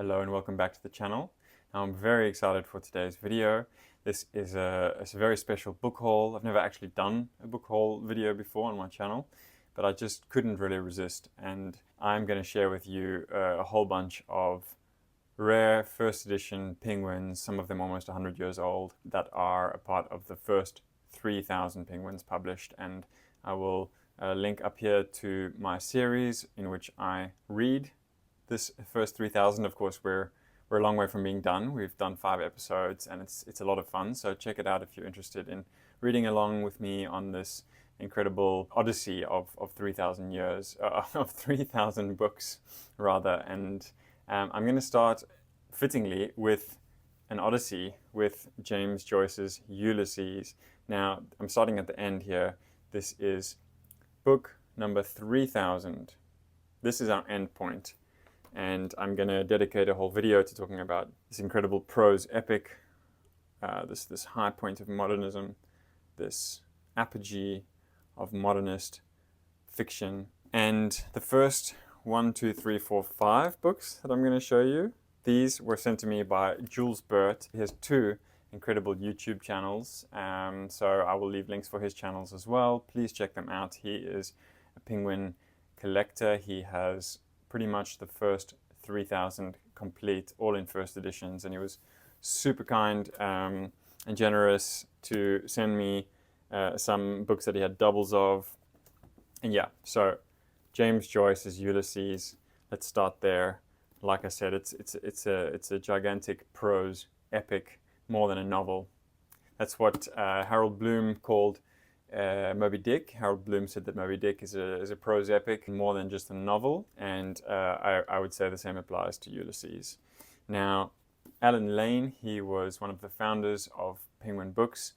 Hello and welcome back to the channel. Now I'm very excited for today's video. This is a very special book haul. I've never actually done a book haul video before on my channel, but I just couldn't really resist, and I'm going to share with you a whole bunch of rare first edition penguins, some of them almost 100 years old, that are a part of the first 3,000 penguins published. And I will link up here to my series in which I read this first 3,000. Of course, we're a long way from being done. We've done 5 episodes, and it's a lot of fun. So check it out if you're interested in reading along with me on this incredible odyssey of 3,000 years, of 3,000 books rather. And I'm going to start fittingly with an odyssey with James Joyce's Ulysses. Now I'm starting at the end here. This is book number 3,000. This is our end point. And I'm going to dedicate a whole video to talking about this incredible prose epic, this high point of modernism, this apogee of modernist fiction. And the first 1, 2, 3, 4, 5 books that I'm going to show you, these were sent to me by Jules Burt. He has 2 incredible YouTube channels, so I will leave links for his channels as well. Please check them out. He is a penguin collector. He has pretty much the first 3,000 complete, all in first editions, and he was super kind and generous to send me some books that he had doubles of. And yeah, so James Joyce's Ulysses, let's start there. Like I said, it's a gigantic prose epic, more than a novel. That's what Harold Bloom called Moby Dick. Harold Bloom said that Moby Dick is a prose epic, more than just a novel, and I would say the same applies to Ulysses. Now, Alan Lane, he was one of the founders of Penguin Books,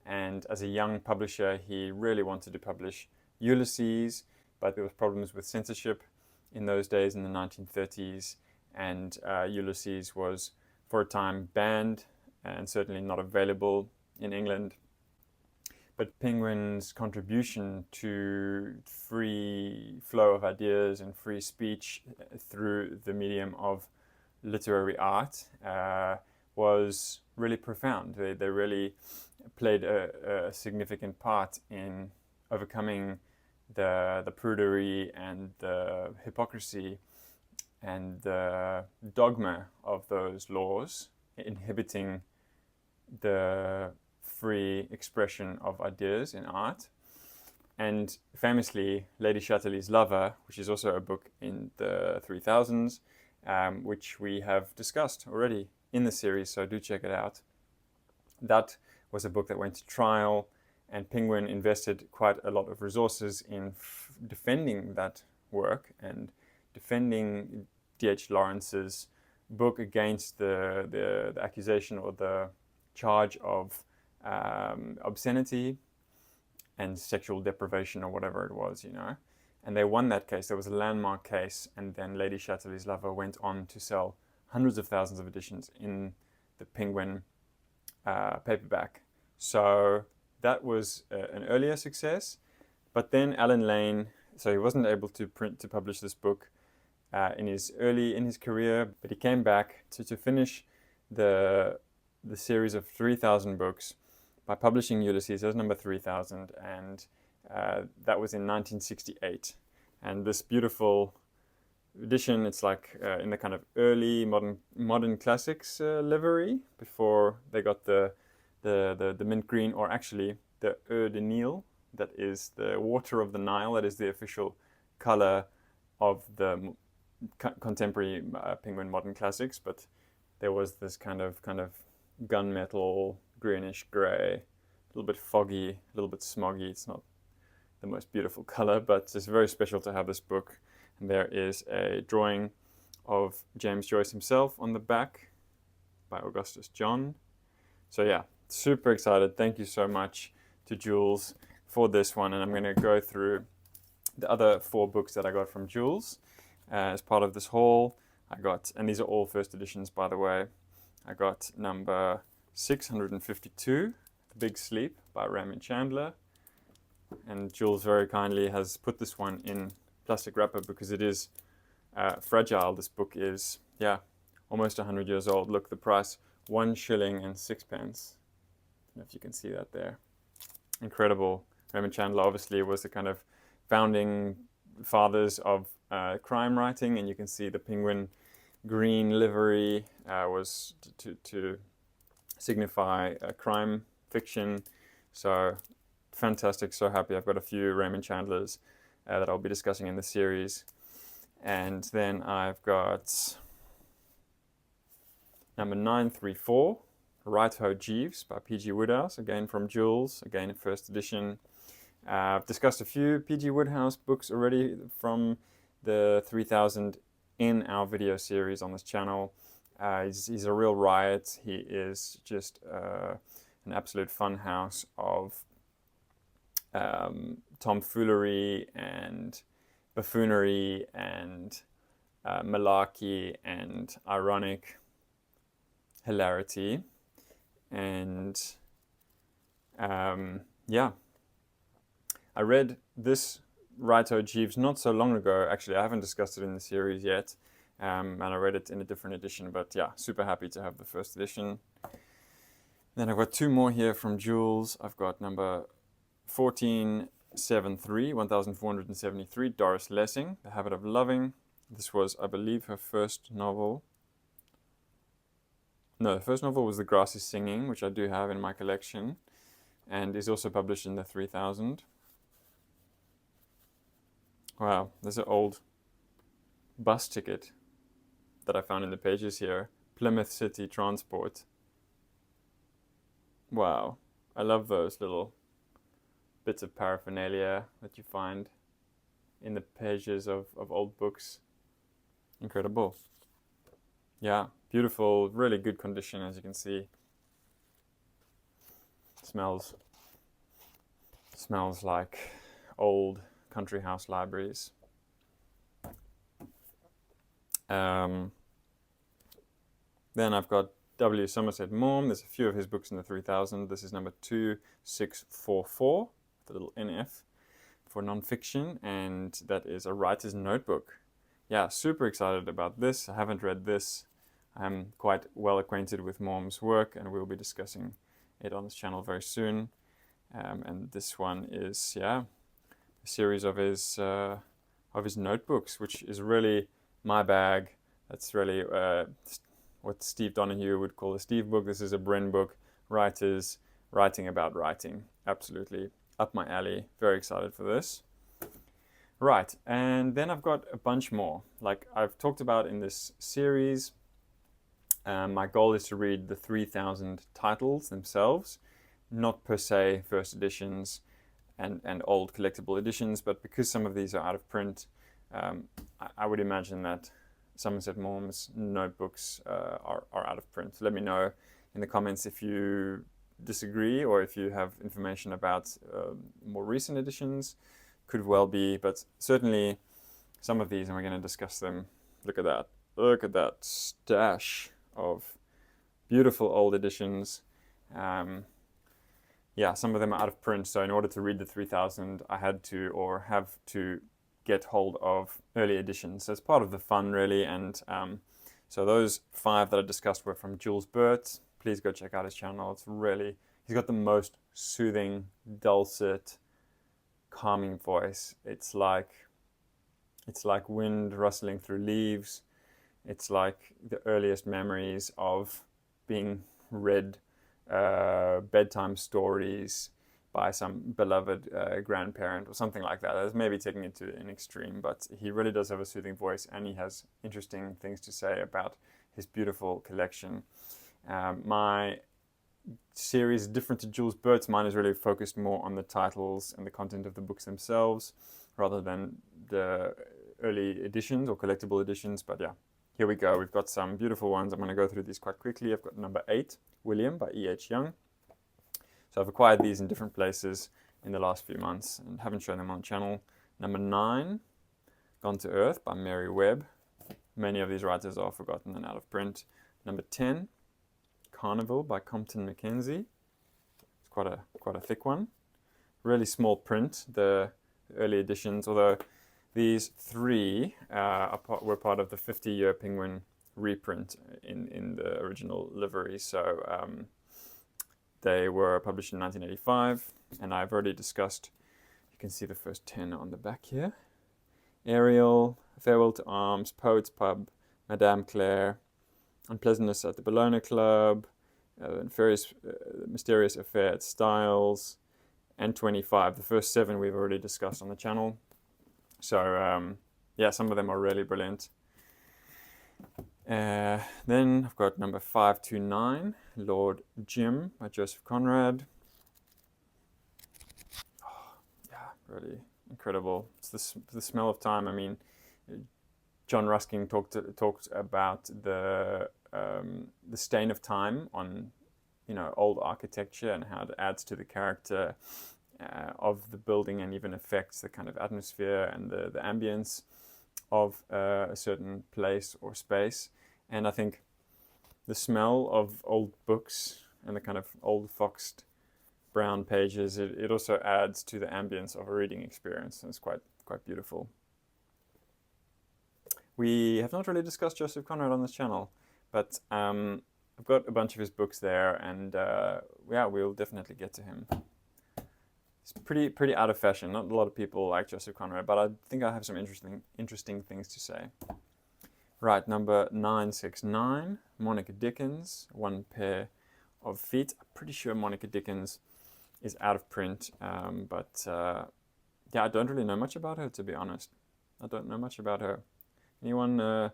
and as a young publisher, he really wanted to publish Ulysses, but there was problems with censorship in those days in the 1930s, and Ulysses was for a time banned and certainly not available in England. But Penguin's contribution to free flow of ideas and free speech through the medium of literary art was really profound. They really played a significant part in overcoming the prudery and the hypocrisy and the dogma of those laws, inhibiting the free expression of ideas in art. And famously, Lady Chatterley's Lover, which is also a book in the 3000s, which we have discussed already in the series, so do check it out. That was a book that went to trial, and Penguin invested quite a lot of resources in defending that work and defending D.H. Lawrence's book against the accusation or the charge of obscenity and sexual deprivation or whatever it was, you know. And they won that case. There was a landmark case, and then Lady Chatterley's Lover went on to sell hundreds of thousands of editions in the Penguin paperback. So that was an earlier success. But then Alan Lane, so he wasn't able to publish this book in his career, but he came back to finish the series of 3,000 books by publishing Ulysses as number 3,000, and that was in 1968. And this beautiful edition, it's like in the kind of early modern classics livery, before they got the mint green, or actually the Eau de Nil, that is the water of the Nile, that is the official color of the contemporary Penguin modern classics. But there was this kind of gunmetal, greenish grey, a little bit foggy, a little bit smoggy. It's not the most beautiful color, but it's very special to have this book. And there is a drawing of James Joyce himself on the back by Augustus John. So yeah, super excited. Thank you so much to Jules for this one. And I'm going to go through the other 4 books that I got from Jules as part of this haul. I got, and these are all first editions, by the way, I got number 652, The Big Sleep by Raymond Chandler. And Jules very kindly has put this one in plastic wrapper because it is fragile. This book is, yeah, almost 100 years old. Look, the price, 1 shilling and 6 pence. I don't know if you can see that there. Incredible. Raymond Chandler obviously was the kind of founding fathers of crime writing, and you can see the penguin green livery was to signify crime fiction. So fantastic, so happy. I've got a few Raymond Chandlers that I'll be discussing in the series. And then I've got number 934, Right Ho Jeeves by P.G. Wodehouse, again from Jules, again in first edition. I've discussed a few P.G. Wodehouse books already from the 3000 in our video series on this channel. He's a real riot. He is just an absolute fun house of tomfoolery and buffoonery and malarkey and ironic hilarity. And yeah, I read this Right Ho Jeeves not so long ago. Actually, I haven't discussed it in the series yet, and I read it in a different edition, but yeah, super happy to have the first edition. Then I've got two more here from Jules. I've got number 1473, Doris Lessing, The Habit of Loving. This was, I believe, her first novel. No, the first novel was The Grass is Singing, which I do have in my collection, and is also published in the 3000. Wow, there's an old bus ticket that I found in the pages here. Plymouth City Transport. Wow, I love those little bits of paraphernalia that you find in the pages of old books. Incredible. Yeah, beautiful, really good condition, as you can see. Smells like old country house libraries. Then I've got W. Somerset Maugham. There's a few of his books in the 3000. This is number 2644, the little NF for nonfiction, and that is a writer's notebook. Yeah, super excited about this. I haven't read this. I'm quite well acquainted with Maugham's work, and we'll be discussing it on this channel very soon. And this one is, yeah, a series of his notebooks, which is really my bag. That's really what Steve Donahue would call a Steve book. This is a Bren book. Writers writing about writing. Absolutely up my alley. Very excited for this. Right, and then I've got a bunch more. Like I've talked about in this series, my goal is to read the 3000 titles themselves, not per se first editions and old collectible editions, but because some of these are out of print, I would imagine that Somerset Maugham's notebooks are out of print. Let me know in the comments if you disagree or if you have information about more recent editions. Could well be, but certainly some of these, and we're going to discuss them. Look at that. Look at that stash of beautiful old editions. Yeah, some of them are out of print, so in order to read the 3000, I had to or have to get hold of early editions. So it's part of the fun, really. And so those 5 that I discussed were from Jules Burt. Please go check out his channel. It's really, he's got the most soothing, dulcet, calming voice. It's like wind rustling through leaves. It's like the earliest memories of being read bedtime stories by some beloved grandparent or something like that. That's maybe taking it to an extreme, but he really does have a soothing voice, and he has interesting things to say about his beautiful collection. My series is different to Jules Burt's. Mine is really focused more on the titles and the content of the books themselves rather than the early editions or collectible editions. But yeah, here we go. We've got some beautiful ones. I'm going to go through these quite quickly. I've got number 8, William by E.H. Young. So I've acquired these in different places in the last few months and haven't shown them on the channel. Number 9, Gone to Earth by Mary Webb. Many of these writers are forgotten and out of print. Number 10, Carnival by Compton Mackenzie. It's quite a thick one. Really small print, the early editions, although these 3 were part of the 50-year Penguin reprint in the original livery. So they were published in 1985, and I've already discussed, you can see the first 10 on the back here. Ariel, Farewell to Arms, Poets Pub, Madame Claire, Unpleasantness at the Bologna Club, Mysterious Affair at Styles, and 25. The first 7 we've already discussed on the channel. So yeah, some of them are really brilliant. Then I've got number 529, Lord Jim by Joseph Conrad. Oh, yeah, really incredible. It's the smell of time. I mean, John Ruskin talked about the stain of time on, old architecture and how it adds to the character of the building and even affects the kind of atmosphere and the ambience of a certain place or space. And I think the smell of old books and the kind of old foxed brown pages, it also adds to the ambience of a reading experience, and it's quite beautiful. We have not really discussed Joseph Conrad on this channel, but I've got a bunch of his books there, and yeah, we'll definitely get to him. It's pretty out of fashion. Not a lot of people like Joseph Conrad, but I think I have some interesting things to say. Right, number 969, Monica Dickens, One Pair of Feet. I'm pretty sure Monica Dickens is out of print, but yeah, I don't really know much about her, to be honest. I don't know much about her. Anyone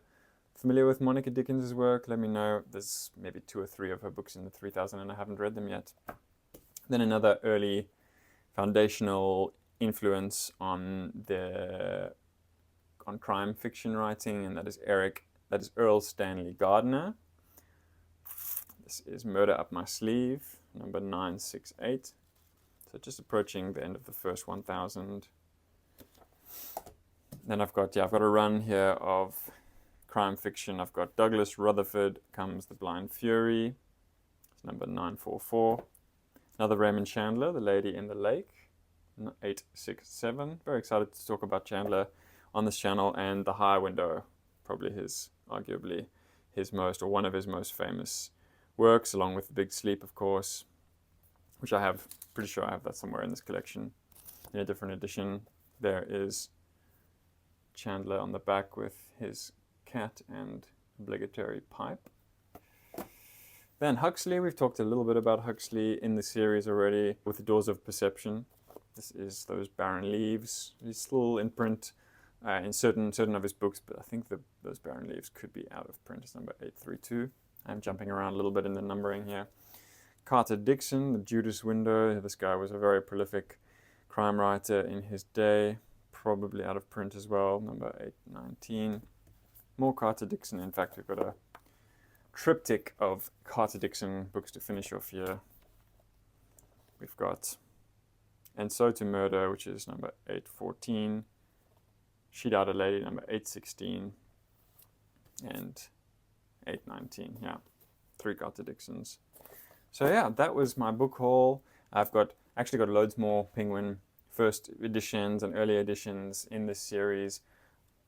familiar with Monica Dickens' work? Let me know. There's maybe 2 or 3 of her books in the 3000 and I haven't read them yet. Then another early foundational influence on crime fiction writing, and that is Earl Stanley Gardner. This is Murder Up My Sleeve, number 968. So just approaching the end of the first 1000. Then I've got a run here of crime fiction. I've got Douglas Rutherford Comes the Blind Fury. It's number 944. Another Raymond Chandler, The Lady in the Lake, 867. Very excited to talk about Chandler on this channel, and The High Window, probably arguably his most, or one of his most famous works, along with The Big Sleep, of course, which pretty sure I have that somewhere in this collection in a different edition. There is Chandler on the back with his cat and obligatory pipe. Then Huxley, we've talked a little bit about Huxley in the series already with The Doors of Perception. This is Those Barren Leaves. He's still in print in certain of his books, but I think Those Barren Leaves could be out of print. It's number 832. I'm jumping around a little bit in the numbering here. Carter Dickson, The Judas Window. This guy was a very prolific crime writer in his day, probably out of print as well, number 819. More Carter Dickson. In fact, we've got a triptych of Carter Dickson books to finish off here. We've got And So to Murder, which is number 814. She Died a Lady, number 816. And 819, yeah. 3 Carter Dicksons. So yeah, that was my book haul. I've actually got loads more Penguin first editions and early editions in this series,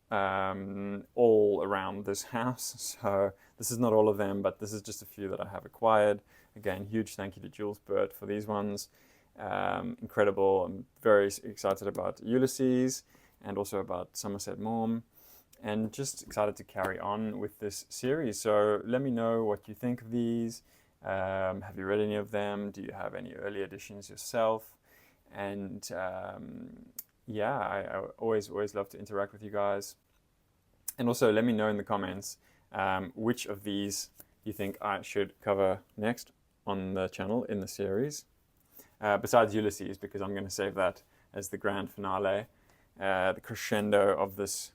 all around this house. So this is not all of them, but this is just a few that I have acquired. Again, huge thank you to Jules Burt for these ones. Incredible. I'm very excited about Ulysses and also about Somerset Maugham, and just excited to carry on with this series. So let me know what you think of these. Have you read any of them? Do you have any early editions yourself? And yeah, I always love to interact with you guys. And also let me know in the comments which of these you think I should cover next on the channel in the series. Besides Ulysses, because I'm going to save that as the grand finale, the crescendo of this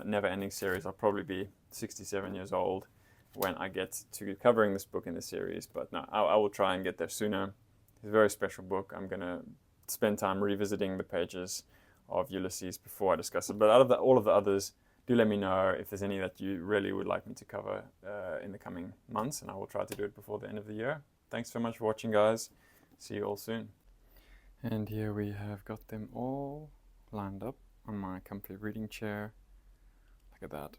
never-ending series. I'll probably be 67 years old when I get to covering this book in the series, but no, I will try and get there sooner. It's a very special book. I'm going to spend time revisiting the pages of Ulysses before I discuss it. But out of all of the others, do let me know if there's any that you really would like me to cover in the coming months, and I will try to do it before the end of the year. Thanks so much for watching, guys. See you all soon. And here we have got them all lined up on my comfy reading chair. Look at that.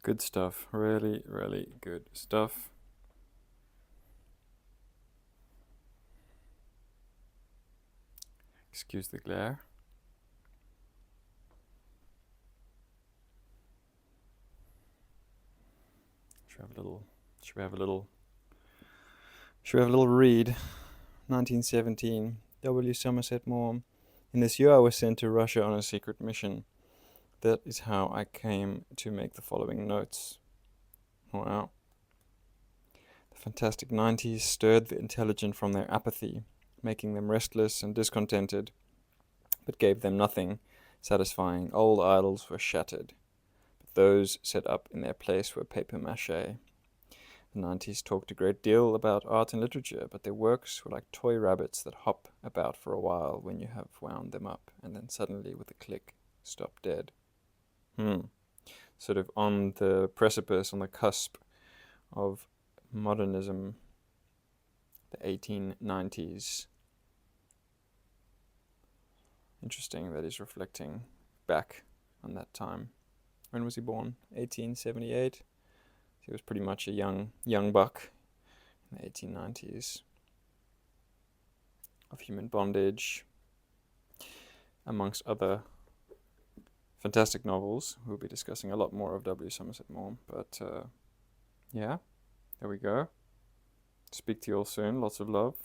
Good stuff. Really, really good stuff. Excuse the glare. Should we have a little read? 1917. W. Somerset Maugham. In this year I was sent to Russia on a secret mission. That is how I came to make the following notes. Wow. The fantastic 90s stirred the intelligent from their apathy, making them restless and discontented, but gave them nothing satisfying. Old idols were shattered, but those set up in their place were papier-mâché. The 90s talked a great deal about art and literature, but their works were like toy rabbits that hop about for a while when you have wound them up, and then suddenly, with a click, stop dead. Sort of on the precipice, on the cusp of modernism, the 1890s. Interesting that he's reflecting back on that time. When was he born? 1878. He was pretty much a young buck in the 1890s. Of Human Bondage, amongst other fantastic novels. We'll be discussing a lot more of W. Somerset Maugham, but yeah, there we go. Speak to you all soon. Lots of love.